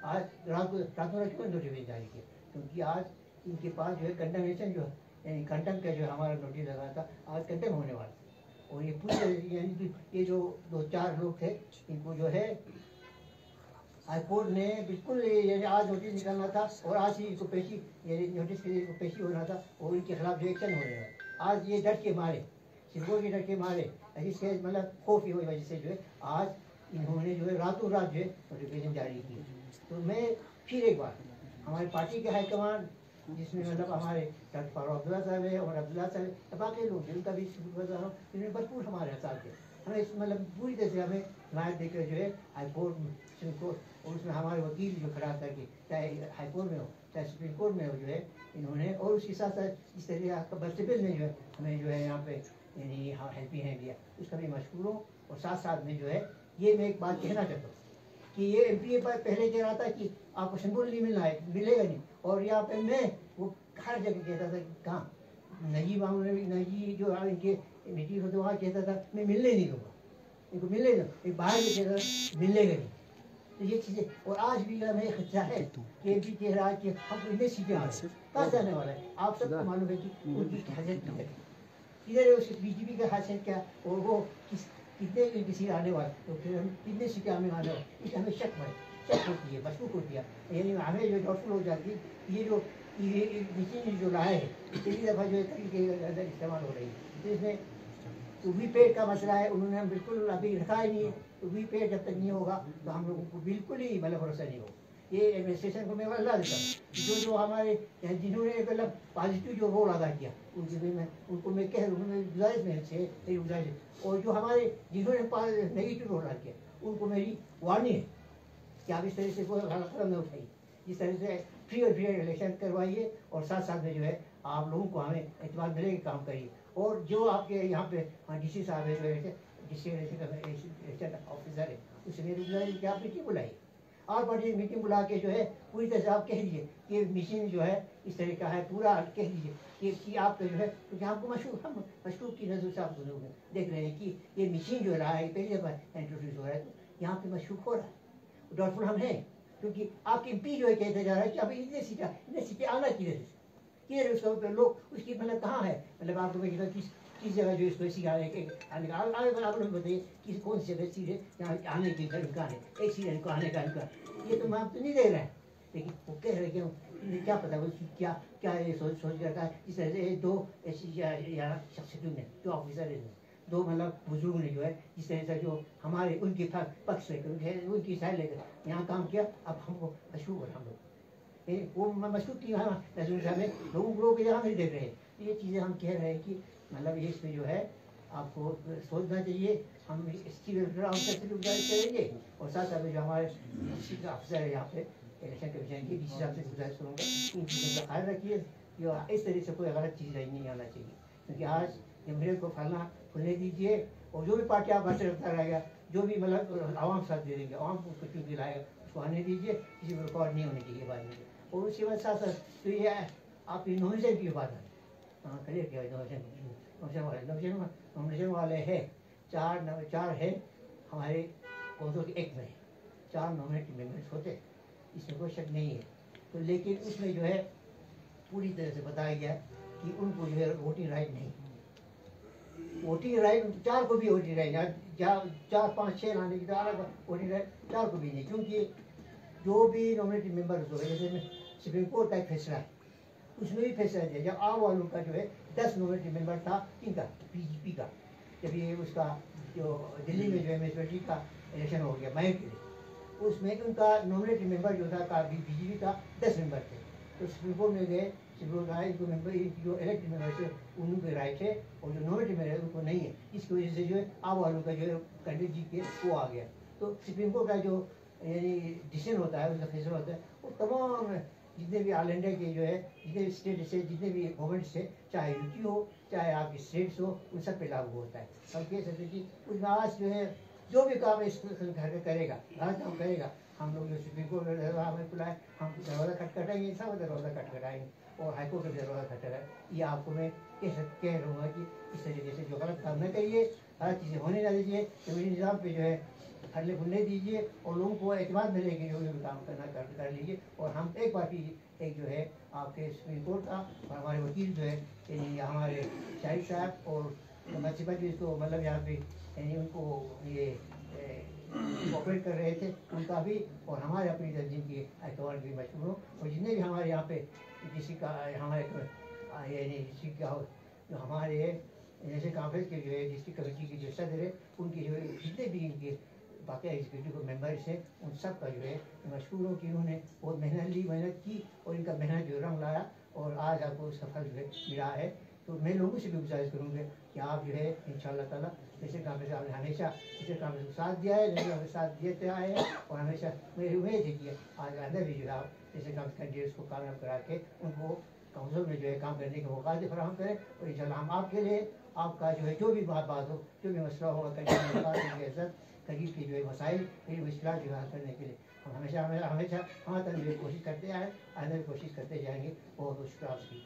आज रात को क्यों नोटिफिकेशन जारी किया, क्योंकि आज इनके पास जो है कंडमनेशन जो यानी कंटम का जो हमारा नोटिस लगा था, आज कंटम होने वाला। और ये पूरी यानी कि ये जो 2-4 लोग थे, इनको जो है हाई कोर्ट ने बिल्कुल यानी आज नोटिस निकालना था और आज ही इनको पेशी यानी नोटिस के लिए पेशी होना था और इनके खिलाफ जो एक्शन होने वाला। आज ये डर के मारे, सिंगोर के डर के मारे, जिसके मतलब खौफ की वजह से जो है आज इन्होंने जो है रातों रात जो है नोटिफिकेशन जारी की। तो मैं फिर एक बार हमारी पार्टी के हाईकमान, जिसमें मतलब हमारे डॉक्टर फारूक अब्दुल्ला साहब है और अब्दुल्ला साहब बाकी लोग जिनका भी शुक्रगुजार हूँ, इन्होंने भरपूर हमारे साथ थे। हमें इस मतलब पूरी तरह से हमें हिमायत देकर जो है हाई कोर्ट, सुप्रीम कोर्ट और उसमें हमारे वकील जो खड़ा करके चाहे हाई कोर्ट में हो चाहे सुप्रीम कोर्ट में हो जो है इन्होंने, और उसके साथ साथ इस तरह का बस्टिबिल ने जो है हमें जो है यहाँ पे यानी हेल्पिंग हैंड दिया, उसका भी मशहूर हूँ। और साथ साथ में जो है ये मैं एक बात कहना चाहता हूँ कि ये MPA पर पहले कह रहा था कि आपको सिंबल नहीं मिलना है, मिलेगा नहीं, और यहाँ पे मैं वो हर जगह कहता था कि कहाँ नजी जो इनके मीटिंग होते वहाँ कहता था मैं मिलने नहीं दूँगा, इनको मिलने दूँ, बाहर में कहता था मिलेगा नहीं। तो ये चीज़ें, और आज भी हमें खर्चा है कि MP कह रहा है कि हमको इतने सीटें आ रही कहाँ से आने वाला है। आप सबको मालूम है कि उनकी हैसियत क्या है, इधर है उस BJP का हैसियत क्या, और वो कितने सीट आने वाले, तो फिर हम कितने सीटें हमें आने वाले, इससे हमें शक होती है, मशकूक होती है। यानी हमें जो डाउटफुल हो जाती है ये जो मशीन जो लाए है पहली दफ़ा जो तरीके के अंदर इस्तेमाल हो रही है। तो इसमें तो वीपैट का मसला है, उन्होंने बिल्कुल अभी रखा ही नहीं है। तो वीपैट जब तक नहीं होगा तो हम लोगों को बिल्कुल ही मतलब भरोसा नहीं होगा। ये एडमिनिस्ट्रेशन को मैं अल्लाह देता हूँ जो हमारे जिन्होंने मतलब पॉजिटिव जो रोल अदा किया उनको मैं कह रहा हूँ, गुजारिश में से मेरी गुजारिश, और जो हमारे जिन्होंने नेगेटिव रोल अदा किया उनको मेरी वार्निंग है कि आप इस तरह से कोई कदम न उठाइए, इस तरह से फ्री और फेयर इलेक्शन करवाइए, और साथ साथ में जो है आप लोगों को हमें एतबार मिलेगा काम करिए। और जो आपके यहाँ पे DC साहब है जो है डिस्ट्रिक्ट इलेक्शन ऑफिसर है, उससे मेरी गुजारिश कि आप मीटिंग बुलाइए, और पार्टी मीटिंग बुला के जो है पूरी तरह से आप कह दीजिए कि मशीन जो है इस तरह का है, पूरा कह दीजिए कि आप जो है, क्योंकि हमको मशहूर की नजर से आप देख रहे हैं कि ये मशीन जो रहा है पहली दफा इंट्रोड्यूस हो रहा है, तो यहाँ पे मशहूर हो रहा है, डाउटफुल हम हैं, क्योंकि आपके MP जो है कहते जा रहा है कि अब इतने सीटें आना किधर उसका लोग उसकी मतलब कहाँ है, मतलब आपको मैं कहता किस जगह जो इसको सीट आने के आप लोग बताइए कि कौन सी जगह सीट है यहाँ आने की इम्कान है, एक सीट इनको आने का इम्कान, ये तो हम तो नहीं दे रहे हैं, लेकिन वो कह रहे कि इन्हें क्या पता वो क्या ये सोच करता है। इस तरह से 2 शख्सियतों ने, 2 ऑफिसर ने, 2 मतलब बुजुर्ग ने जो है इस तरह से जो हमारे उनके पक्ष लेकर उनकी साइड लेकर यहाँ काम किया, अब हमको मशहूर हम लोग वो मशहूर की नजर में लोगों के यहाँ नहीं देख रहे हैं। ये चीज़ें हम कह रहे हैं कि मतलब ये इसमें जो है आपको सोचना चाहिए, हम इसकी गुजारिश करेंगे, और साथ साथ जो हमारे अफसर है यहाँ पे इलेक्शन कमीशन की जिस हिसाब से गुजारिश करूँगा इन चीज़ों का ख्याल रखिए, इस तरह से कोई गलत चीज़ नहीं आना चाहिए, क्योंकि आज जमहूरियत को फैलने दीजिए, और जो भी पार्टी आप बात रखता रहेगा, जो भी मतलब आवाम साथ दे देंगे, आवाम को कुछ दिलाएगा उसको आने दीजिए, किसी को रिकॉर्ड नहीं होनी चाहिए बाद में। और उसके बाद साथ साथ तो ये आपकी नॉमिनेशन की बात है, हाँ करिए क्या नॉमिनेशन वाले है 4 है हमारे पौधों के एक में 4 नॉमिनेटेड मेंबर्स होते, इसमें कोई शक नहीं है। तो लेकिन उसमें जो है पूरी तरह से बताया गया कि उनको जो है वोटिंग राइट नहीं, वोटिंग राइट 4 को भी वोटिंग राइट 4, 5, 6 लाने की वोटिंग राइट 4 को भी नहीं, क्योंकि जो भी नॉमिनेटेड मेंबर्स हो जैसे में सुप्रीम कोर्ट का एक फैसला है, उसमें भी फैसला दिया जब आम वालों का जो है 10 नॉमिनेटेड मेंबर था इनका BJP का, जब ये उसका जो दिल्ली में जो है म्यूनसिपैलिटी का इलेक्शन हो गया मेयर के लिए, उसमें उनका नॉमिनेटेड मेंबर जो था BJP का 10 मेंबर थे। तो सुप्रीम कोर्ट में गए, सुप्रीम कोर्ट मेंबर जो इलेक्टेड मेंबर थे उनके राइट है, और जो नॉमिनेटेड मेंबर है उनको नहीं है, इसकी वजह से जो है आम वालों का जो है कैंडिडेट जी के वो आ गया। तो सुप्रीम कोर्ट का जो यानी डिसीजन होता है, उसका फैसला होता है, वो तमाम जितने भी ऑल इंडिया के जो है जितने स्टेट से जितने भी गवर्नमेंट से, चाहे UT हो चाहे आपके स्टेट्स हो, उन सब पे लागू होता है। हम कह सकते हैं कि उसमें आज जो है जो भी काम इस घर का करेगा, आज काम करेगा, हम लोग जो सुप्रीम कोर्ट हमें बुलाए, हम दरवाज़ा खटखटाएंगे, सब दरवाज़ा खटखटाएंगे, और हाईकोर्ट का दरवाज़ा खटखटाएंगे। ये आपको मैं कह रहूँगा कि इस तरीके से जो गलत काम न करिए, हर चीज़ें होने ना दीजिए, तो निज़ाम पे जो है हल्ले फुल्ले दीजिए और लोगों को एतमाद मिलेगी, जो भी काम करना कर लीजिए। और हम एक पार्टी एक जो है आपके सुप्रीम कोर्ट का और हमारे वकील जो है यानी हमारे शाहिद साहब और मसीबत जिसको मतलब यहाँ पे यानी उनको ये कोऑपरेट कर रहे थे उनका भी, और हमारे अपनी जिनकी अकाउंट भी मशहूर हो, और जितने भी हमारे यहाँ पे किसी का हमारे यानी किसी का जो हमारे जैसे कॉन्फ्रेंस के जो है डिस्ट्रिक्ट कमेटी की जो सदर है उनकी जो है जितने भी इनके बाकी एग्जीक्यूटिव मेंबर्स हैं उन सब का जो है मशहूर हो कि इन्होंने बहुत मेहनत की और इनका मेहनत जो रंग लाया और आज आपको उसका फल जो है मिला है। तो मैं लोगों से भी गुजारिश करूँगा कि आप जो है इंशाअल्लाह ताला जैसे कॉन्फ्रेंस आपने हमेशा इसे कॉन्फ्रेंस को साथ दिया है, लेकिन हमें साथ देते आए हैं और हमेशा मेरी उम्मीद है कि आज अंदर भी जो है आप जैसे कॉन्फ्रेंस कैंडिडेट्स को कामयाब करा के उनको काउंसिल में जो है काम करने के मौका फराहम करें। और इंशाअल्लाह हम आपके लिए आपका जो है जो भी बात हो, जो भी मसला होगा करीब की जो है मसाइल फिर मुश्किल जो है करने के लिए हम हमेशा हमारे तरफ जो कोशिश करते आए, आगे भी कोशिश करते जाएंगे। बहुत बहुत शुक्रिया आपकी।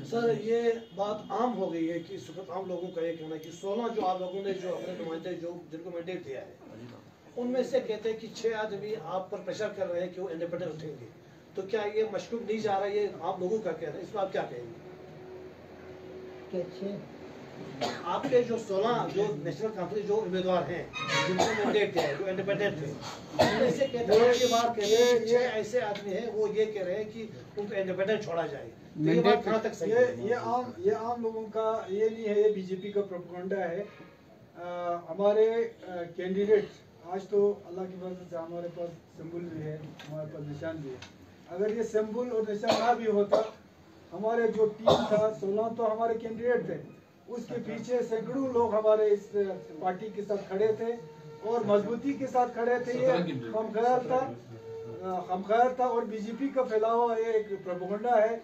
सर ये बात आम हो गई है कि इस वक्त आम लोगों का ये कहना है कि 16 जो आप लोगों ने जो अपने नुमाइंदे जो जिनको मैंडेट दिया है उनमें से कहते हैं कि 6 आदमी आप पर प्रेशर कर रहे हैं कि वो इंडिपेंडेंट उठेंगे, तो क्या ये मशकूक नहीं जा रहा है? ये आप लोगों का कहना है, इसमें आप क्या कहेंगे? आपके जो 16 जो नेशनल कॉन्फ्रेंस जो उम्मीदवार हैं जिनको मैंडेट दिया है जो इंडिपेंडेंट थे उनमें से कहते हैं ये बात कहते हैं 6 ऐसे आदमी हैं वो ये कह रहे हैं कि उनको इंडिपेंडेंट छोड़ा जाए। तो ये बात कहाँ तक सही है? ये आम लोगों का ये नहीं है, ये बीजेपी का प्रोपेगेंडा है। हमारे कैंडिडेट आज तो अल्लाह की मदद से हमारे पास सिंबल भी है, हमारे पास निशान भी है। अगर ये सिंबल और निशान ना भी होता, हमारे जो टीम था 16 तो हमारे कैंडिडेट थे, उसके पीछे सैकड़ों लोग हमारे इस पार्टी के साथ खड़े थे और मजबूती के साथ खड़े थे। ये हम ख्याल था और बीजेपी का फैला हुआ ये एक प्रोपेगेंडा है,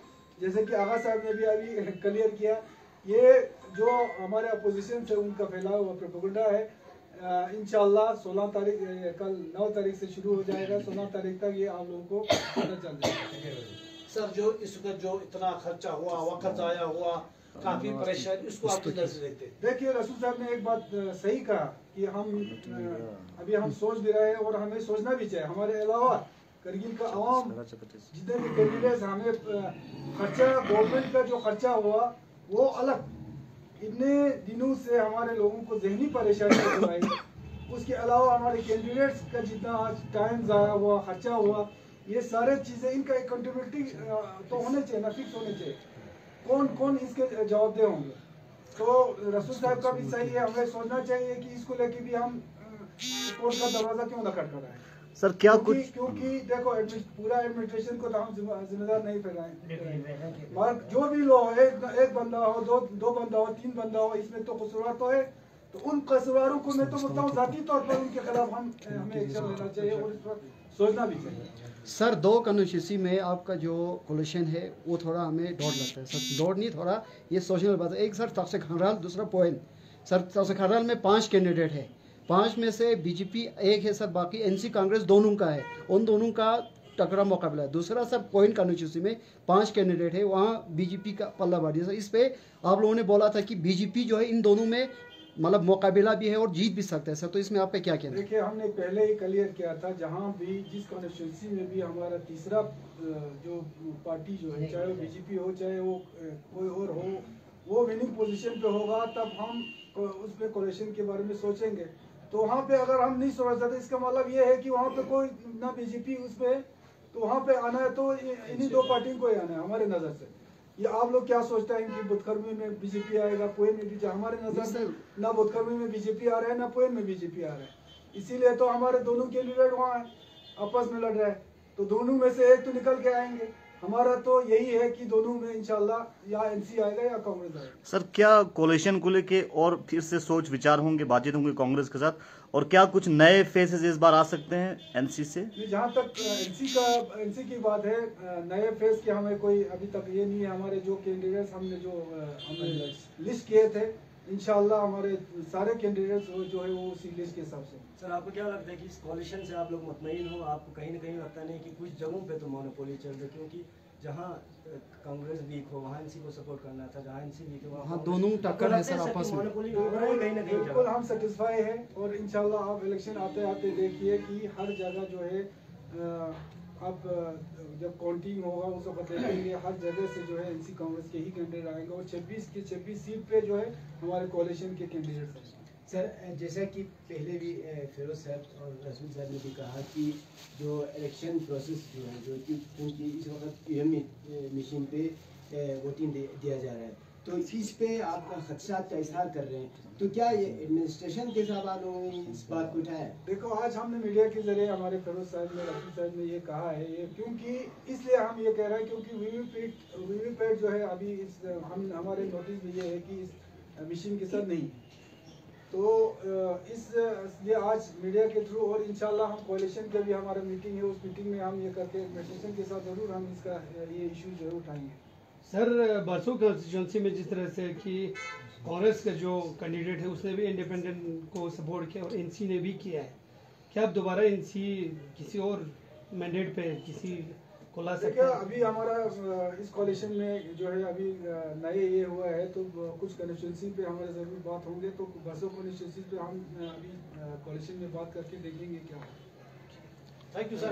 जैसे कि आगा साहब ने भी अभी क्लियर किया। ये जो हमारे अपोजिशन से उनका फैला हुआ प्रोपेगेंडा है। इंशाल्लाह 16 तारीख कल 9 तारीख से शुरू हो जाएगा, 16 तारीख तक ये आप लोगों को पता चल जाएगा। सर जो इस वक्त जो इतना खर्चा हुआ, वक्त आया हुआ, काफी परेशान, इसको आप किधर से देखते हैं? देखिए रसूल साहब ने एक बात सही कहा कि हम अभी हम सोच भी रहे हैं और हमें सोचना भी चाहिए। हमारे अलावा करगिल का आवाम जितने भी कैंडिडेट्स हमें खर्चा गवर्नमेंट का जो खर्चा हुआ वो अलग, इतने दिनों से हमारे लोगों को जहनी परेशानी हुई, उसके अलावा हमारे कैंडिडेट्स का जितना आज टाइम ज़ाया हुआ, खर्चा हुआ, ये सारे चीज़ें इनका अकाउंटेबिलिटी तो होने चाहिए ना, फिक्स होने चाहिए। कौन कौन इसके जवाबदेह होंगे? तो रसूल साहब का भी सही है, हमें सोचना चाहिए कि इसको लेके भी हम कोर्ट का दरवाजा क्यों न खटखटाएं। सर क्या क्योंकि देखो पूरा एडमिनिस्ट्रेशन को तो हम जिम्मेदार नहीं फैलाएं, मगर जो भी लोग एक बंदा हो, दो बंदा हो, 3 बंदा हो, इसमें तो कसूरवार तो है। तो उन कसूरवारों को मैं तो बोलता हूँ जाती तौर पर उनके खिलाफ हमें एक्शन लेना चाहिए और इस पर सोचना भी चाहिए। सर 2 कॉन्स्टिट्यूंसी में आपका जो कोलिशन है वो थोड़ा हमें डॉट लगता है सर, डॉट नहीं थोड़ा ये सोचने बात है। एक सर तफसे खंडाल, दूसरा पॉइंट सर तफसे खंडाल में 5 कैंडिडेट है, 5 में से बीजेपी एक है सर, बाकी एनसी कांग्रेस दोनों का है, उन दोनों का टकरा मुकाबला है। दूसरा सर पॉइंट कॉन्स्टिट्यूंसी में 5 कैंडिडेट है, वहाँ बीजेपी का पल्ला भारी सर। इस पे आप लोगों ने बोला था कि बीजेपी जो है इन दोनों में मतलब मुकाबला भी है और जीत भी सकता है सर, तो इसमें आपका क्या कहना है? देखिए हमने पहले ही क्लियर किया था, जहाँ भी जिस कॉन्स्टिट्यूंसी में भी हमारा तीसरा जो पार्टी जो है, चाहे वो बीजेपी हो चाहे वो कोई और हो, वो विनिंग पोजीशन पे होगा, तब हम उसमें कोलिशन के बारे में सोचेंगे। तो वहाँ पे अगर हम नहीं सोच सकते, इसका मतलब ये है कि वहाँ पे कोई ना बीजेपी उसमें, तो वहाँ पे आना है तो इन्हीं 2 पार्टियों को ही आना है हमारे नज़र से। ये आप लोग क्या सोचते हैं कि बुधखरमी में बीजेपी आएगा, पोइन में बीजेपी? हमारे नजर से ना बुधखरमी में बीजेपी आ रहा है ना पोइन में बीजेपी आ रहा है, इसीलिए तो हमारे दोनों कैंडिडेट वहाँ है, आपस में लड़ रहे हैं, तो दोनों में से एक तो निकल के आएंगे। हमारा तो यही है कि दोनों में इंशाल्लाह या एनसी आएगा या कांग्रेस आएगा। सर क्या कोलिशन को लेके और फिर से सोच विचार होंगे, बातचीत होंगे कांग्रेस के साथ, और क्या कुछ नए फेसेस इस बार आ सकते हैं एनसी से? जहाँ तक एनसी की बात है, नए फेस के हमें कोई अभी तक ये नहीं है। हमारे जो कैंडिडेट्स हमने लिस्ट किए थे, इंशाल्लाह हमारे सारे कैंडिडेट्स जो है वो उसी लिस्ट के हिसाब से। सर आपको क्या लगता है कि इस कॉलिशन से आप लोग मुतमईन हो? आपको कहीं ना कहीं लगता नहीं कि कुछ जगहों पे तो मोनोपोली चल रही, क्योंकि जहाँ कांग्रेस वीक हो वहाँ एनसी को सपोर्ट करना था, जहाँ एनसी वीक हो वहाँ दोनों टक्कर है सर आपस में। कहीं ना बिल्कुल कहीं हम सेटिस्फाई है और इंशाल्लाह आप इलेक्शन आते आते देखिए कि हर जगह जो है अब जब काउंटिंग होगा उस वक्त देखेंगे हर जगह से जो है एनसी कांग्रेस के ही कैंडिडेट आएंगे और 26 के 26 सीट पे जो है हमारे कोalition के कैंडिडेट्स हैं। सर जैसा कि पहले भी फिरोज साहब और रसूल साहब ने भी कहा कि जो इलेक्शन प्रोसेस जो है जो कि उनकी इस वक्त ईवीएम मशीन पे वोटिंग दिया जा रहा है, तो इस पे आप खदशात का इजहार कर रहे हैं, तो क्या ये एडमिनिस्ट्रेशन के हिसाब से इस बात को उठाया? देखो आज हमने मीडिया के जरिए हमारे फिरोज साहब ने रसूल साहब ने ये कहा है ये क्योंकि इसलिए हम ये कह रहे हैं क्योंकि वीवीपैट जो है अभी इस हम हमारे नोटिस में ये है कि इस मशीन के साथ नहीं है, तो इसलिए आज मीडिया के थ्रू और इंशाल्लाह हम कोalition के भी हमारा मीटिंग है, उस मीटिंग में हम ये करके एडमिनिस्ट्रेशन के साथ जरूर हम इसका ये इशू जरूर उठाएंगे। सर बरसों कंस्टिट्यूंसी में जिस तरह से कि कांग्रेस का जो कैंडिडेट है उसने भी इंडिपेंडेंट को सपोर्ट किया और एनसी ने भी किया है, क्या अब दोबारा एनसी किसी और मैंडेट पे किसी को ला सकते हैं? अभी हमारा इस कोalition में जो है अभी नए ये हुआ है तो कुछ कंस्टिट्यूंसी पे हमारे जरूर बात होंगे, तो बसों कंस्टिट्यूंसी पे हम अभी कोalition में बात करके देखेंगे क्या। Thank you sir.